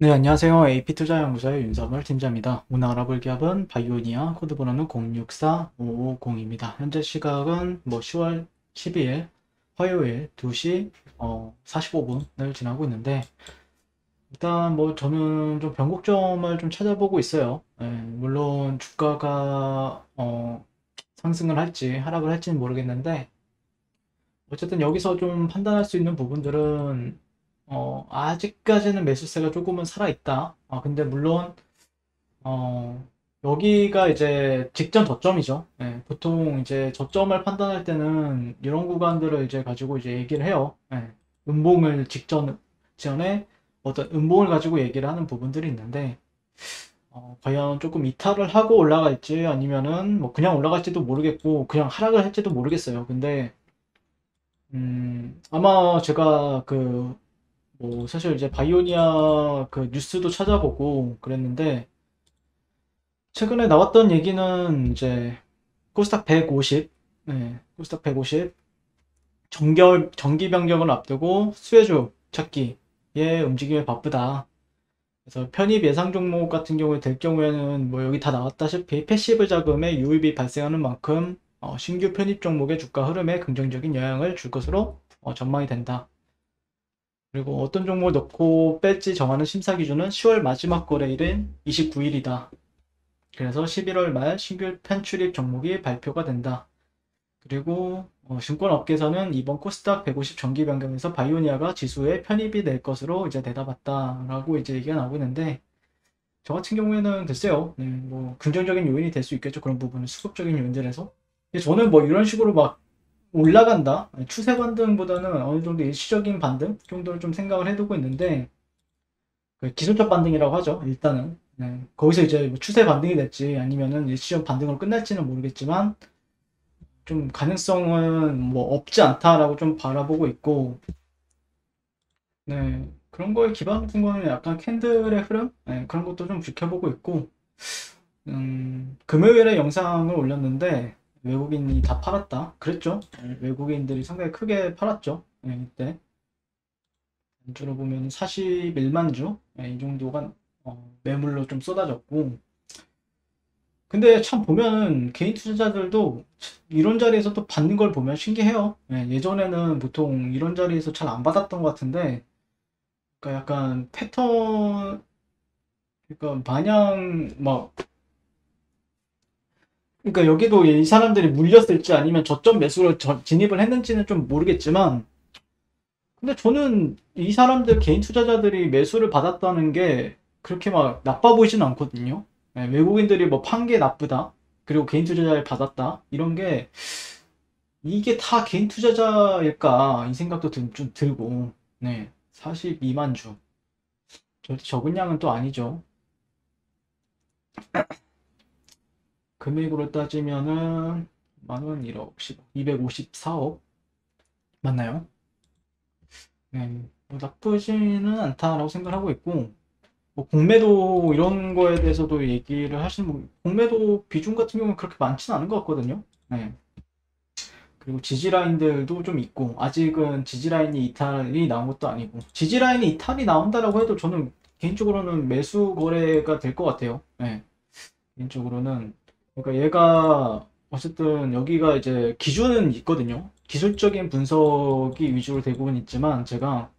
네, 안녕하세요. AP투자연구소의 윤석열 팀장입니다. 오늘 알아볼 기업은 바이오니아, 코드 번호는 064550입니다. 현재 시각은 10월 12일 화요일 2시 45분을 지나고 있는데, 일단 저는 좀 변곡점을 좀 찾아보고 있어요. 물론 주가가 상승을 할지 하락을 할지는 모르겠는데, 어쨌든 여기서 좀 판단할 수 있는 부분들은 아직까지는 매수세가 조금은 살아있다. 근데 물론 여기가 이제 직전 저점이죠. 보통 이제 저점을 판단할 때는 이런 구간들을 이제 가지고 이제 얘기를 해요. 음봉을 전에 어떤 음봉을 가지고 얘기를 하는 부분들이 있는데 과연 조금 이탈을 하고 올라갈지 아니면은 뭐 그냥 올라갈지도 모르겠고 그냥 하락을 할지도 모르겠어요. 근데 아마 제가 사실 이제 바이오니아 그 뉴스도 찾아보고 그랬는데, 최근에 나왔던 얘기는 이제 코스닥 150, 코스닥 150, 정기 변경을 앞두고 수혜주 찾기에 움직임이 바쁘다. 그래서 편입 예상 종목 같은 경우에 될 경우에는 뭐 여기 다 나왔다시피 패시브 자금의 유입이 발생하는 만큼 신규 편입 종목의 주가 흐름에 긍정적인 영향을 줄 것으로 전망이 된다. 그리고 어떤 종목을 넣고 뺄지 정하는 심사 기준은 10월 마지막 거래일인 29일이다. 그래서 11월 말 신규 편출입 종목이 발표가 된다. 그리고 증권업계에서는 이번 코스닥 150 정기 변경에서 바이오니아가 지수에 편입이 될 것으로 이제 내다봤다라고 이제 얘기가 나오고 있는데, 저 같은 경우에는 글쎄요, 뭐 긍정적인 요인이 될 수 있겠죠. 그런 부분은 수급적인 요인들에서. 근데 저는 뭐 이런 식으로 막 올라간다, 추세 반등보다는 어느 정도 일시적인 반등 정도를 좀 생각을 해두고 있는데, 그 기술적 반등이라고 하죠. 일단은 거기서 이제 뭐 추세 반등이 될지 아니면은 일시적 반등으로 끝날지는 모르겠지만 좀 가능성은 뭐 없지 않다라고 좀 바라보고 있고, 그런 거에 기반 같은 거는 약간 캔들의 흐름, 그런 것도 좀 지켜보고 있고, 금요일에 영상을 올렸는데 외국인이 다 팔았다 그랬죠. 외국인들이 상당히 크게 팔았죠. 이때 주로 보면 41만 주, 이 정도가 매물로 좀 쏟아졌고, 근데 참 보면은 개인 투자자들도 이런 자리에서 또 받는 걸 보면 신기해요. 예전에는 보통 이런 자리에서 잘 안 받았던 것 같은데, 그러니까 약간 패턴, 그러니까 마냥 막, 그러니까 여기도 이 사람들이 물렸을지 아니면 저점 매수를 진입을 했는지는 좀 모르겠지만, 근데 저는 이 사람들 개인 투자자들이 매수를 받았다는 게 그렇게 막 나빠 보이진 않거든요. 외국인들이 뭐 판 게 나쁘다, 그리고 개인 투자자를 받았다, 이런 게 이게 다 개인 투자자일까 이 생각도 좀 들고, 42만 주 절대 적은 양은 또 아니죠. 금액으로 따지면은 만원 1억 10억 254억 맞나요? 뭐 나쁘지는 않다라고 생각하고 있고, 뭐 공매도 이런 거에 대해서도 얘기를 하시는 분, 공매도 비중 같은 경우는 그렇게 많지는 않은 것 같거든요. 그리고 지지라인들도 좀 있고, 아직은 지지라인이 이탈이 나온 것도 아니고, 지지라인이 이탈이 나온다라고 해도 저는 개인적으로는 매수 거래가 될 것 같아요. 개인적으로는. 그러니까 얘가 어쨌든 여기가 이제 기준은 있거든요. 기술적인 분석이 위주로 되고는 있지만, 제가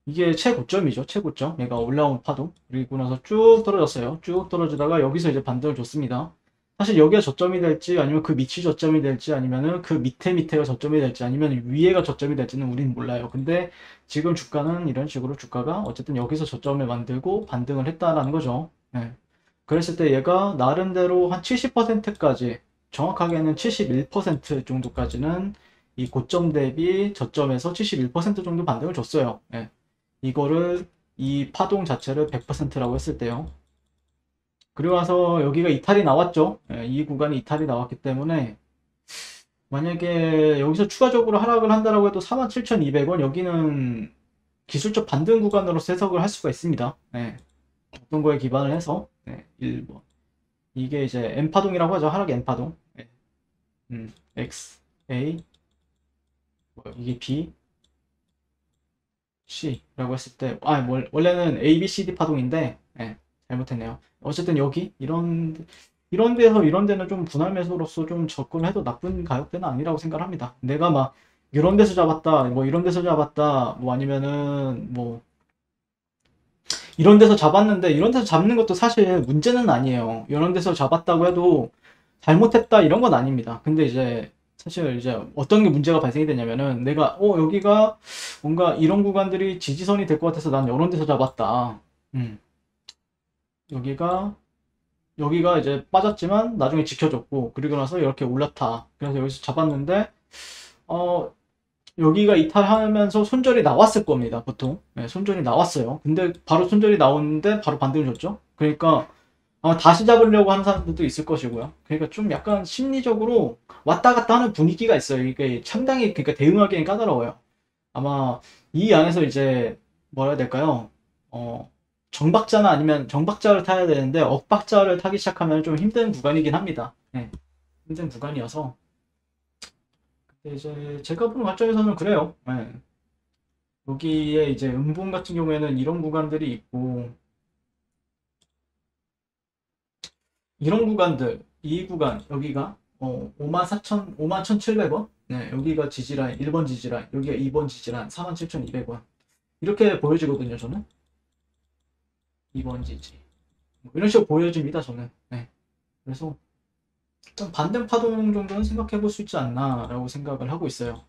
이게 최고점이죠. 최고점. 얘가 올라온 파동. 그리고 나서 쭉 떨어졌어요. 쭉 떨어지다가 여기서 이제 반등을 줬습니다. 사실 여기가 저점이 될지 아니면 그 밑이 저점이 될지 아니면은 그 밑에가 저점이 될지 아니면 위에가 저점이 될지는 우린 몰라요. 근데 지금 주가는 이런 식으로 주가가 어쨌든 여기서 저점을 만들고 반등을 했다라는 거죠. 그랬을 때 얘가 나름대로 한 70%까지, 정확하게는 71% 정도까지는 이 고점 대비 저점에서 71% 정도 반등을 줬어요. 이거를, 이 파동 자체를 100%라고 했을 때요. 그리고 나서 여기가 이탈이 나왔죠. 이 구간이 이탈이 나왔기 때문에 만약에 여기서 추가적으로 하락을 한다라고 해도 47,200원, 여기는 기술적 반등 구간으로 해석을 할 수가 있습니다. 어떤 거에 기반을 해서 1번, 이게 이제 N파동이라고 하죠. 하락 N파동. X, A, 이게 B, C라고 했을 때, 원래는 A, B, C, D 파동인데, 예, 잘못했네요. 어쨌든 여기, 이런 데서, 이런 데는 좀 분할 매수로서 좀 접근해도 나쁜 가격대는 아니라고 생각합니다. 내가 막, 이런 데서 잡았다, 뭐 이런 데서 잡았다, 뭐 아니면은, 뭐, 이런 데서 잡았는데, 이런 데서 잡는 것도 사실 문제는 아니에요. 이런 데서 잡았다고 해도 잘못했다, 이런 건 아닙니다. 근데 이제, 사실 이제 어떤 게 문제가 발생이 되냐면은, 내가, 여기가 뭔가 이런 구간들이 지지선이 될 것 같아서 난 이런 데서 잡았다. 음, 여기가, 여기가 이제 빠졌지만 나중에 지켜줬고, 그리고 나서 이렇게 올랐다. 그래서 여기서 잡았는데, 어, 여기가 이탈하면서 손절이 나왔을 겁니다, 보통. 네, 손절이 나왔어요. 근데 바로 손절이 나오는데 바로 반등을 줬죠. 그러니까 아마 다시 잡으려고 하는 사람들도 있을 것이고요. 그러니까 좀 약간 심리적으로 왔다 갔다 하는 분위기가 있어요. 이게 상당히 그러니까 대응하기엔 까다로워요. 아마 이 안에서 이제 뭐라 해야 될까요? 어, 정박자나 아니면 정박자를 타야 되는데 억박자를 타기 시작하면 좀 힘든 구간이긴 합니다. 네, 힘든 구간이어서. 근데 이제 제가 보는 관점에서는 그래요. 네. 여기에 이제 음봉 같은 경우에는 이런 구간들이 있고, 이런 구간들, 이 구간, 여기가 54,000, 51,700원? 네, 여기가 지지라인, 1번 지지라인, 여기가 2번 지지라인, 47,200원. 이렇게 보여지거든요, 저는. 2번 지지. 뭐 이런 식으로 보여집니다, 저는. 네. 그래서 일단 반대 파동 정도는 생각해 볼 수 있지 않나라고 생각을 하고 있어요.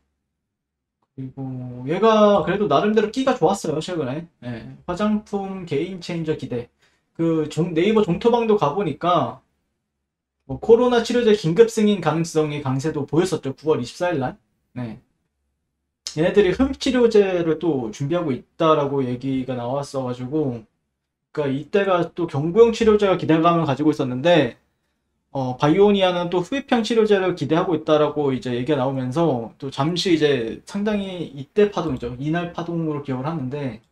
그리고 얘가 그래도 나름대로 끼가 좋았어요, 최근에. 예, 화장품 게임 체인저 기대. 네이버 종토방도 가보니까 뭐 코로나 치료제 긴급 승인 가능성의 강세도 보였었죠. 9월 24일 날. 네. 얘네들이 흡입 치료제를 또 준비하고 있다라고 얘기가 나왔어가지고, 그러니까 이때가 또 경구용 치료제가 기대감을 가지고 있었는데, 바이오니아는 또 흡입형 치료제를 기대하고 있다라고 이제 얘기가 나오면서 또 잠시 이제 상당히 이때 파동이죠. 이날 파동으로 기억을 하는데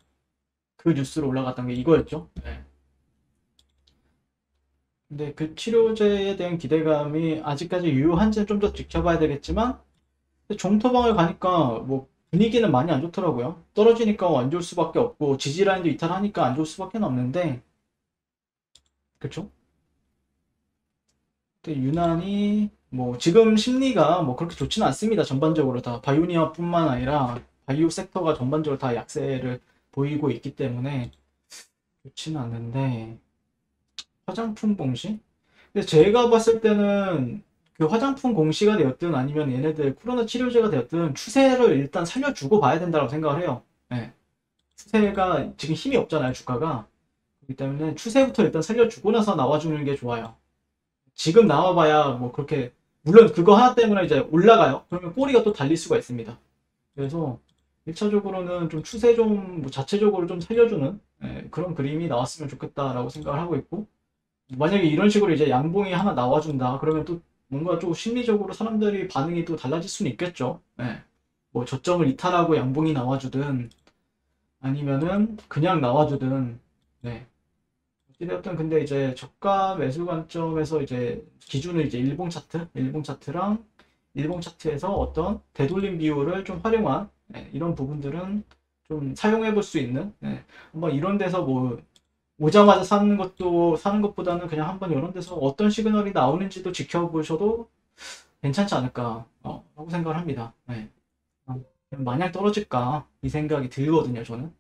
그 뉴스로 올라갔던 게 이거였죠. 네. 근데 그 치료제에 대한 기대감이 아직까지 유효한지는 좀 더 지켜봐야 되겠지만 종토방을 가니까 뭐 분위기는 많이 안 좋더라고요. 떨어지니까 안 좋을 수밖에 없고 지지라인도 이탈하니까 안 좋을 수밖에 없는데 그쵸? 근데 유난히 뭐 지금 심리가 뭐 그렇게 좋지는 않습니다. 전반적으로 다 바이오니아뿐만 아니라 바이오 섹터가 전반적으로 다 약세를 보이고 있기 때문에 좋지는 않는데 화장품 공시? 근데 제가 봤을 때는 그 화장품 공시가 되었든 아니면 얘네들 코로나 치료제가 되었든 추세를 일단 살려주고 봐야 된다고 생각을 해요. 네. 추세가 지금 힘이 없잖아요, 주가가. 그렇기 때문에 추세부터 일단 살려주고 나서 나와주는 게 좋아요. 지금 나와봐야 뭐 그렇게 물론 그거 하나 때문에 이제 올라가요. 그러면 꼬리가 또 달릴 수가 있습니다. 그래서 1차적으로는 좀 추세 좀뭐 자체적으로 좀 살려주는 그런 그림이 나왔으면 좋겠다라고 생각을 하고 있고 만약에 이런 식으로 이제 양봉이 하나 나와준다 그러면 또 뭔가 좀 심리적으로 사람들이 반응이 또 달라질 수는 있겠죠. 뭐 저점을 이탈하고 양봉이 나와주든 아니면은 그냥 나와주든 네. 어찌되었든 근데 이제 저가 매수 관점에서 이제 기준을 이제 일봉 차트랑 일봉 차트에서 어떤 되돌림 비율을 좀 활용한 이런 부분들은 좀 사용해 볼 수 있는 한번 이런 데서 뭐 오자마자 사는 것보다는 그냥 한번 이런 데서 어떤 시그널이 나오는지도 지켜보셔도 괜찮지 않을까 라고 생각을 합니다. 네. 마냥 떨어질까 이 생각이 들거든요, 저는.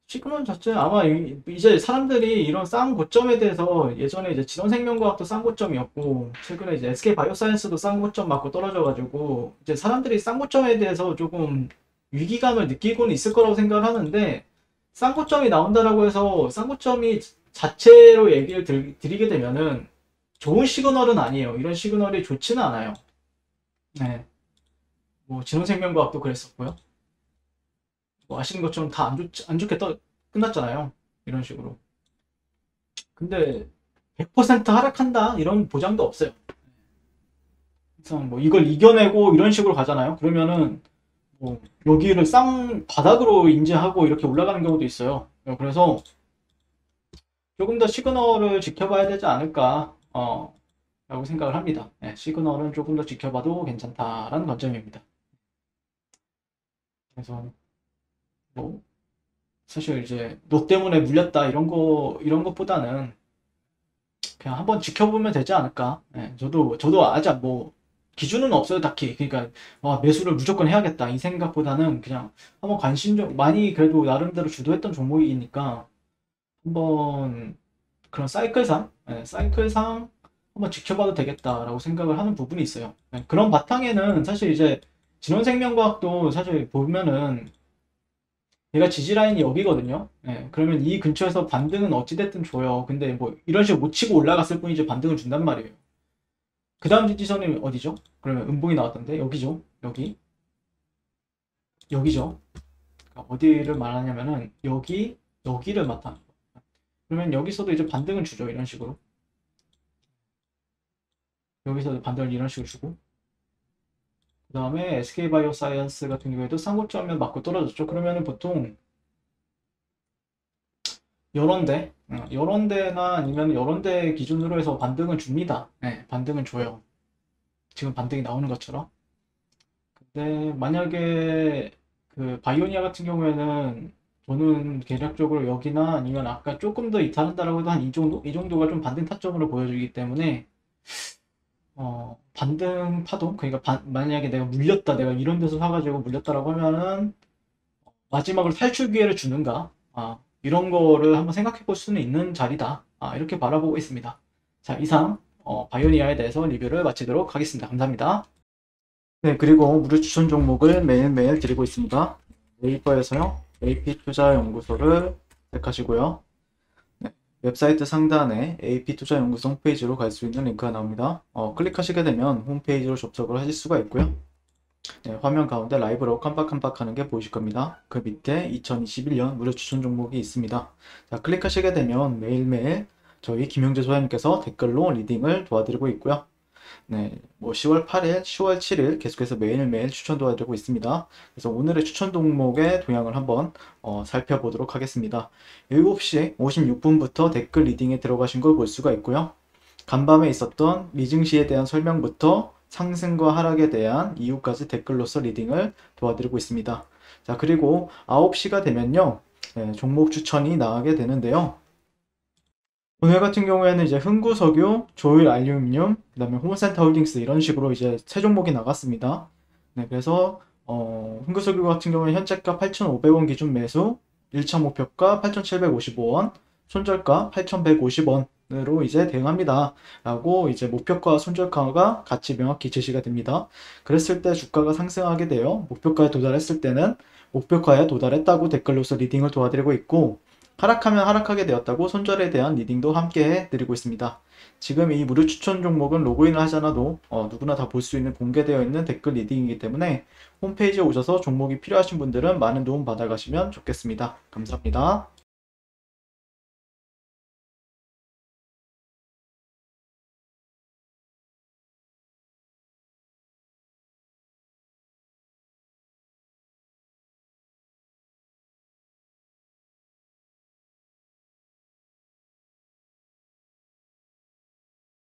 시그널 자체 아마 이제 사람들이 이런 싼 고점에 대해서 예전에 이제 진원생명과학도 싼 고점이었고 최근에 이제 SK 바이오사이언스도 싼 고점 맞고 떨어져가지고 이제 사람들이 싼 고점에 대해서 조금 위기감을 느끼고는 있을 거라고 생각을 하는데 싼 고점이 나온다라고 해서 싼 고점이 자체로 얘기를 드리게 되면은 좋은 시그널은 아니에요. 이런 시그널이 좋지는 않아요. 네. 뭐 진원생명과학도 그랬었고요. 뭐 아시는 것처럼 다 안 좋게 끝났잖아요. 이런 식으로. 근데 100% 하락한다 이런 보장도 없어요. 그래서 뭐 이걸 이겨내고 이런 식으로 가잖아요. 그러면은 뭐 여기를 쌍 바닥으로 인지하고 이렇게 올라가는 경우도 있어요. 그래서 조금 더 시그널을 지켜봐야 되지 않을까 라고 생각을 합니다. 시그널은 조금 더 지켜봐도 괜찮다라는 관점입니다. 그래서 뭐 사실 이제 너 때문에 물렸다 이런 것보다는 그냥 한번 지켜보면 되지 않을까. 예, 저도 아직 뭐 기준은 없어요 딱히. 그러니까 매수를 무조건 해야겠다 이 생각보다는 그냥 한번 관심 좀 많이 그래도 나름대로 주도했던 종목이니까 한번 그런 사이클상 한번 지켜봐도 되겠다라고 생각을 하는 부분이 있어요. 예, 그런 바탕에는 사실 이제 진원생명과학도 사실 보면은 얘가 지지 라인이 여기거든요. 예, 그러면 이 근처에서 반등은 어찌됐든 줘요. 근데 뭐 이런 식으로 못 치고 올라갔을 뿐이지 반등을 준단 말이에요. 그 다음 지지선이 어디죠? 그러면 음봉이 나왔던데 여기죠. 여기죠. 그러니까 어디를 말하냐면은 여기를 나타내는 거예요. 그러면 여기서도 이제 반등을 주죠. 이런 식으로. 여기서도 반등을 이런 식으로 주고 그 다음에 SK바이오사이언스 같은 경우에도 상고점면 맞고 떨어졌죠. 그러면은 보통 요런 데나 아니면 요런 데 기준으로 해서 반등을 줍니다. 네, 반등을 줘요. 지금 반등이 나오는 것처럼. 근데 만약에 그 바이오니아 같은 경우에는 저는 개략적으로 여기나 아니면 아까 조금 더 이탈한다라고 해도 한 이 정도? 이 정도가 좀 반등 타점으로 보여지기 때문에 반등 파동? 그러니까 만약에 내가 물렸다, 내가 이런 데서 사가지고 물렸다라고 하면은 마지막으로 탈출 기회를 주는가? 이런 거를 한번 생각해 볼 수는 있는 자리다. 이렇게 바라보고 있습니다. 자, 이상 바이오니아에 대해서 리뷰를 마치도록 하겠습니다. 감사합니다. 네, 그리고 무료 추천 종목을 매일매일 드리고 있습니다. 네이버에서요, AP투자연구소를 택하시고요. 네, 웹사이트 상단에 AP투자연구소 홈페이지로 갈 수 있는 링크가 나옵니다. 클릭하시게 되면 홈페이지로 접속을 하실 수가 있고요. 네, 화면 가운데 라이브로 깜빡깜빡하는 게 보이실 겁니다. 그 밑에 2021년 무료 추천 종목이 있습니다. 자, 클릭하시게 되면 매일매일 저희 김용재 소장님께서 댓글로 리딩을 도와드리고 있고요. 네, 뭐 10월 8일, 10월 7일 계속해서 매일매일 추천 도와드리고 있습니다. 그래서 오늘의 추천 종목의 동향을 한번 살펴보도록 하겠습니다. 7시 56분부터 댓글 리딩에 들어가신 걸 볼 수가 있고요. 간밤에 있었던 미증시에 대한 설명부터 상승과 하락에 대한 이유까지 댓글로서 리딩을 도와드리고 있습니다. 자, 그리고 9시가 되면요, 종목 추천이 나가게 되는데요. 오늘 같은 경우에는 이제 흥구석유, 조일 알루미늄, 그 다음에 홈센터 홀딩스 이런 식으로 이제 세 종목이 나갔습니다. 네, 그래서 흥구석유 같은 경우에 현재가 8,500원 기준 매수, 1차 목표가 8,755원, 손절가 8,150원으로 이제 대응합니다. 라고 이제 목표가와 손절가가 같이 명확히 제시가 됩니다. 그랬을 때 주가가 상승하게 되어 목표가에 도달했을 때는 목표가에 도달했다고 댓글로서 리딩을 도와드리고 있고, 하락하면 하락하게 되었다고 손절에 대한 리딩도 함께 해드리고 있습니다. 지금 이 무료 추천 종목은 로그인을 하지 않아도 누구나 다 볼 수 있는 공개되어 있는 댓글 리딩이기 때문에 홈페이지에 오셔서 종목이 필요하신 분들은 많은 도움 받아가시면 좋겠습니다. 감사합니다.